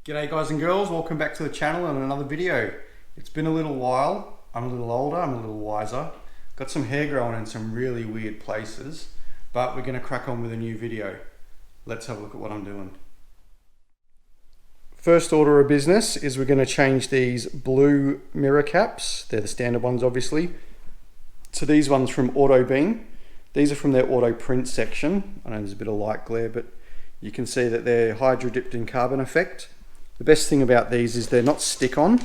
G'day guys and girls, welcome back to the channel and another video. It's been a little while, I'm a little older, I'm a little wiser. Got some hair growing in some really weird places, but we're going to crack on with a new video. Let's have a look at what I'm doing. First order of business is we're going to change these blue mirror caps, they're the standard ones obviously, to these ones from Autobeam. These are from their AutoPrint section. I know there's a bit of light glare, but you can see that they're hydrodipped in carbon effect. The best thing about these is they're not stick-on.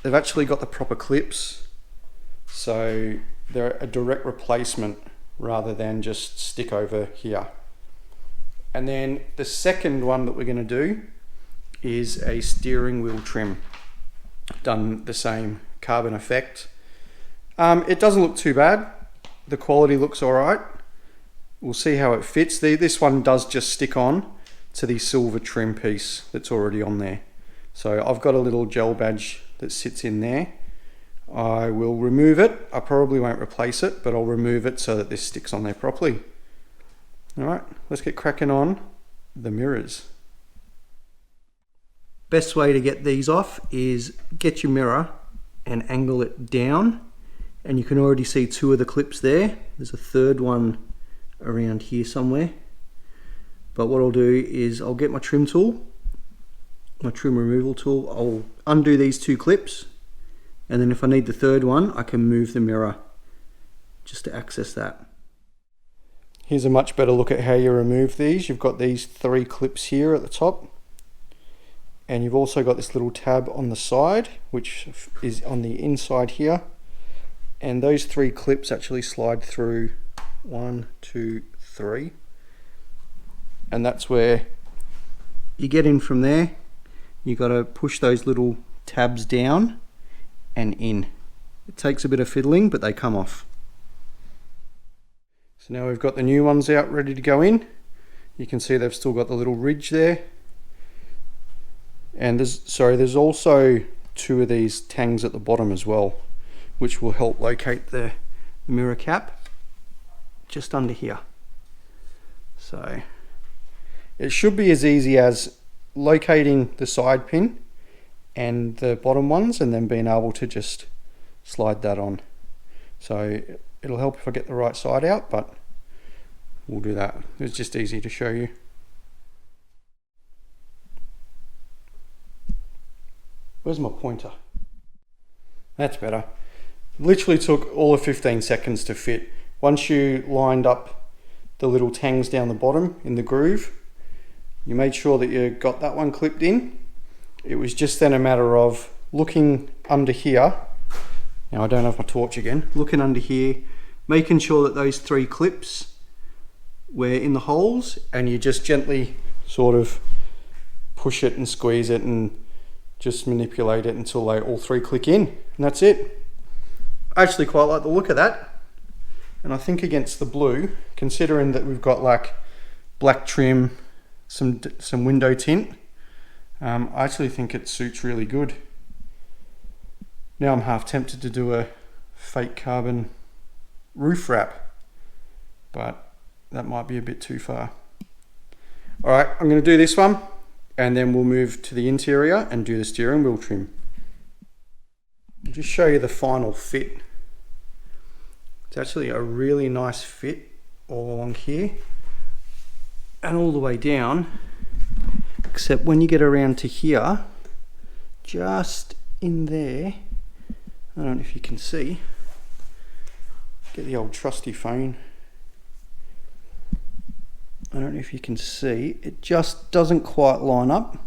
They've actually got the proper clips, so they're a direct replacement rather than just stick over here. And then the second one that we're going to do is a steering wheel trim. Done the same carbon effect. It doesn't look too bad. The quality looks alright. We'll see how it fits. This one does just stick on to the silver trim piece that's already on there. So I've got a little gel badge that sits in there. I will remove it. I probably won't replace it, but I'll remove it so that this sticks on there properly. Alright, let's get cracking on the mirrors. Best way to get these off is get your mirror and angle it down, and you can already see two of the clips there. There's a third one around here somewhere. But what I'll do is I'll get my trim tool, my trim removal tool, I'll undo these two clips, and then if I need the third one, I can move the mirror just to access that. Here's a much better look at how you remove these. You've got these three clips here at the top, and you've also got this little tab on the side, which is on the inside here, and those three clips actually slide through 1, 2, 3. And that's where you get in from there. You got to push those little tabs down and in. It takes a bit of fiddling, but they come off. So now we've got the new ones out ready to go in. You can see they've still got the little ridge there. And there's also two of these tangs at the bottom as well, which will help locate the mirror cap just under here. So it should be as easy as locating the side pin and the bottom ones and then being able to just slide that on. So it'll help if I get the right side out, but we'll do that. It's just easy to show you. Where's my pointer? That's better. Literally took all of 15 seconds to fit. Once you lined up the little tangs down the bottom in the groove, you made sure that you got that one clipped in. It was just then a matter of looking under here. Now I don't have my torch again. Looking under here, making sure that those three clips were in the holes, and you just gently sort of push it and squeeze it and just manipulate it until they all three click in, and that's it. I actually quite like the look of that, and I think against the blue, considering that we've got like black trim, some window tint, I actually think it suits really good. Now I'm half tempted to do a fake carbon roof wrap, but that might be a bit too far. Alright, I'm going to do this one, and then we'll move to the interior and do the steering wheel trim. I'll just show you the final fit. It's actually a really nice fit all along here and all the way down, except when you get around to here, just in there, I don't know if you can see, get the old trusty phone, I don't know if you can see, it just doesn't quite line up.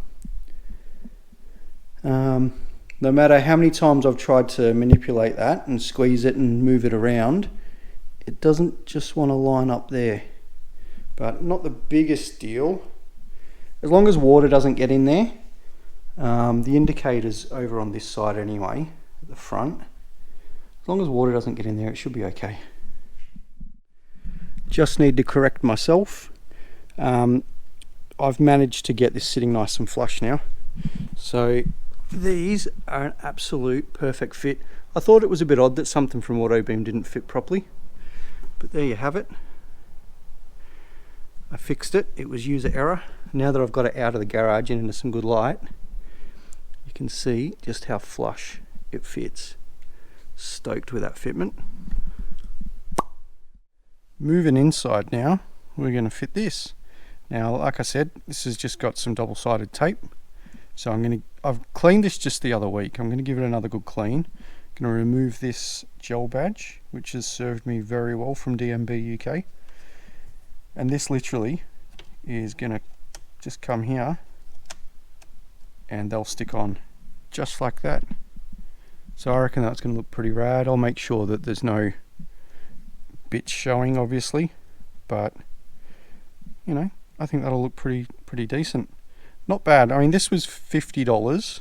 No matter how many times I've tried to manipulate that and squeeze it and move it around, it doesn't just want to line up there. But not the biggest deal. As long as water doesn't get in there, the indicator's over on this side anyway, at the front. As long as water doesn't get in there, it should be okay. Just need to correct myself. I've managed to get this sitting nice and flush now. So these are an absolute perfect fit. I thought it was a bit odd that something from Autobeam didn't fit properly, but there you have it. I fixed it. It was user error. now that I've got it out of the garage and into some good light, you can see just how flush it fits. Stoked with that fitment. Moving inside now, we're going to fit this. Now, like I said, this has just got some double-sided tape. So I've cleaned this just the other week. I'm going to give it another good clean. I'm going to remove this gel badge, which has served me very well from DMB UK. And this literally is going to just come here and they'll stick on just like that. So I reckon that's going to look pretty rad. I'll make sure that there's no bits showing, obviously, but you know, I think that'll look pretty decent. Not bad. I mean, this was $50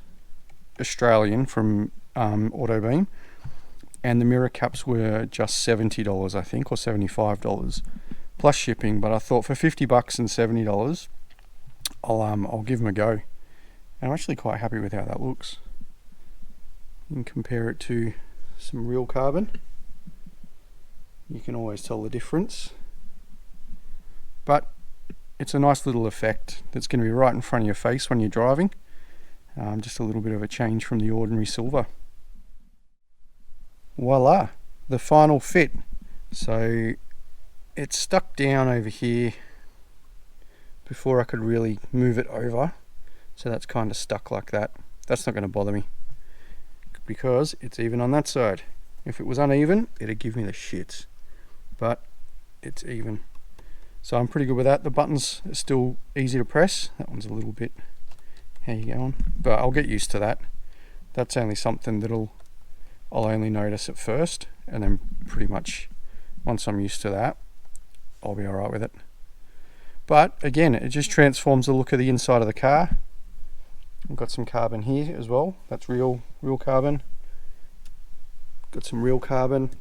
Australian from Autobeam, and the mirror caps were just $70, I think, or $75 plus shipping. But I thought for $50 and $70, I'll give them a go. And I'm actually quite happy with how that looks. You can compare it to some real carbon. You can always tell the difference. But it's a nice little effect that's going to be right in front of your face when you're driving. Just a little bit of a change from the ordinary silver. Voila, the final fit. So it's stuck down over here before I could really move it over. So that's kind of stuck like that. That's not going to bother me because it's even on that side. If it was uneven, it'd give me the shits. But it's even. So I'm pretty good with that. The buttons are still easy to press. That one's a little bit, how you going? But I'll get used to that. That's only something I'll only notice at first, and then pretty much once I'm used to that, I'll be alright with it. But again, it just transforms the look of the inside of the car. I've got some carbon here as well. That's real carbon. Got some real carbon.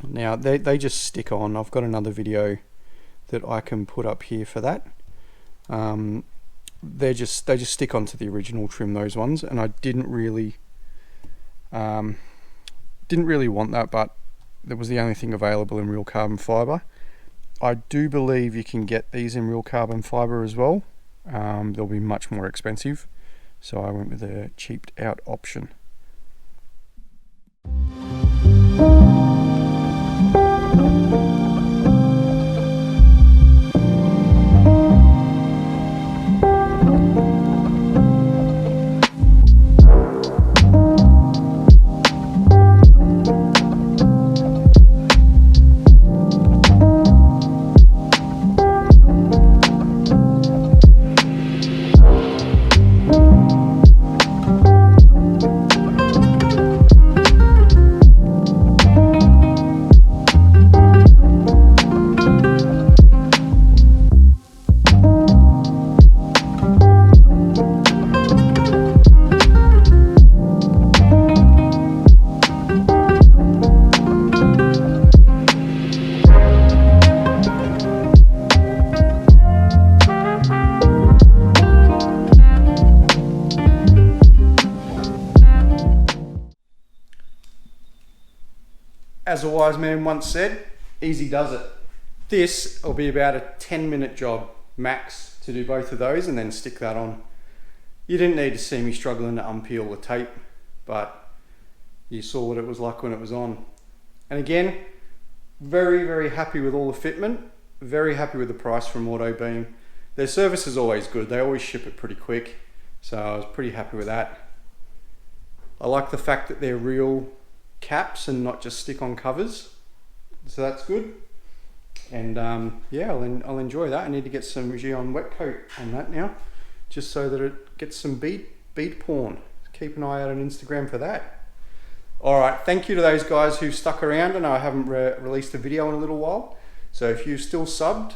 Now they just stick on. I've got another video that I can put up here for that. They just stick onto the original trim, those ones, and I didn't really want that, but that was the only thing available in real carbon fiber. I do believe you can get these in real carbon fiber as well. They'll be much more expensive, so I went with a cheaped out option. As a wise man once said, easy does it. This will be about a 10-minute job max to do both of those and then stick that on. You didn't need to see me struggling to unpeel the tape, but you saw what it was like when it was on. And again, very happy with all the fitment, very happy with the price from Autobeam. Their service is always good, they always ship it pretty quick, so I was pretty happy with that. I like the fact that they're real caps and not just stick-on covers, so that's good. And yeah, I'll enjoy that. I need to get some Gion wet coat on that now, just so that it gets some bead porn. Keep an eye out on Instagram for that. Alright, thank you to those guys who stuck around. I know I haven't released a video in a little while, so if you're still subbed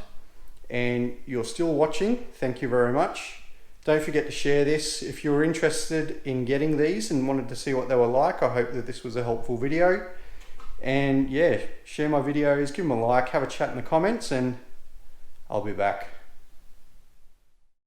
and you're still watching, thank you very much. Don't forget to share this. If you're interested in getting these and wanted to see what they were like, I hope that this was a helpful video. And yeah, share my videos, give them a like, have a chat in the comments, and I'll be back.